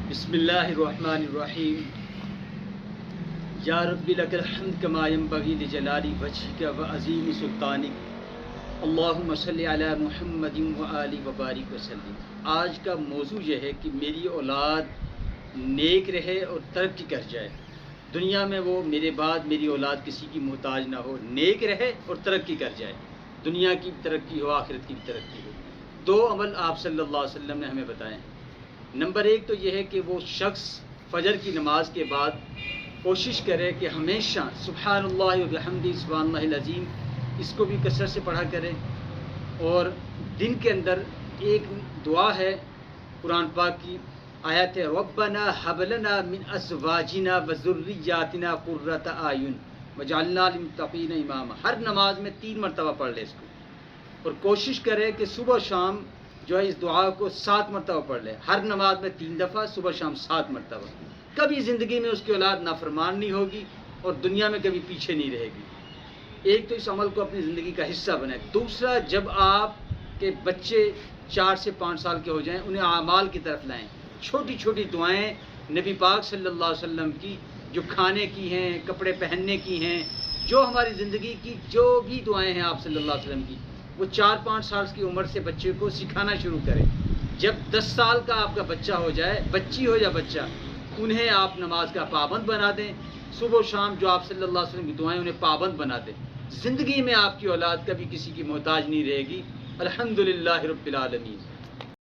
بسم اللہ الرحمن الرحیم یا رب لک الحمد کما ینبغی لجلال وجہک وعظیم سلطانک اللہم صلی علی محمد وآلہ وبارک وسلم۔ آج کا موضوع یہ ہے کہ میری اولاد نیک رہے اور ترقی کر جائے، دنیا میں وہ میرے بعد میری اولاد کسی کی محتاج نہ ہو، نیک رہے اور ترقی کر جائے، دنیا کی بھی ترقی ہو، آخرت کی بھی ترقی ہو۔ دو عمل آپ صلی اللہ علیہ وسلم نے ہمیں بتائے ہیں۔ نمبر ایک تو یہ ہے کہ وہ شخص فجر کی نماز کے بعد کوشش کرے کہ ہمیشہ سبحان اللہ و بحمدہ سبحان اللہ العظیم اس کو بھی کثرت سے پڑھا کرے، اور دن کے اندر ایک دعا ہے قرآن پاک کی آیت ہے ربنا ھب لنا من ازواجنا وذریاتنا قرۃ اعین وجعلنا للمتقین اماما۔ ہر نماز میں 3 مرتبہ پڑھ لے اس کو، اور کوشش کرے کہ صبح و شام جو ہے اس دعا کو 7 مرتبہ پڑھ لے، ہر نماز میں 3 دفعہ، صبح شام 7 مرتبہ۔ کبھی زندگی میں اس کی اولاد نافرمان نہیں ہوگی اور دنیا میں کبھی پیچھے نہیں رہے گی۔ ایک تو اس عمل کو اپنی زندگی کا حصہ بنائے۔ دوسرا، جب آپ کے بچے 4 سے 5 سال کے ہو جائیں انہیں اعمال کی طرف لائیں، چھوٹی چھوٹی دعائیں نبی پاک صلی اللہ علیہ وسلم کی جو کھانے کی ہیں، کپڑے پہننے کی ہیں، جو ہماری زندگی کی جو بھی دعائیں ہیں آپ صلی اللہ علیہ وسلم کی، وہ 4-5 سال کی عمر سے بچے کو سکھانا شروع کریں۔ جب 10 سال کا آپ کا بچہ ہو جائے، بچی ہو یا بچہ، انہیں آپ نماز کا پابند بنا دیں، صبح و شام جو آپ صلی اللہ علیہ وسلم کی دعائیں انہیں پابند بنا دیں۔ زندگی میں آپ کی اولاد کبھی کسی کی محتاج نہیں رہے گی۔ الحمدللہ رب العالمین۔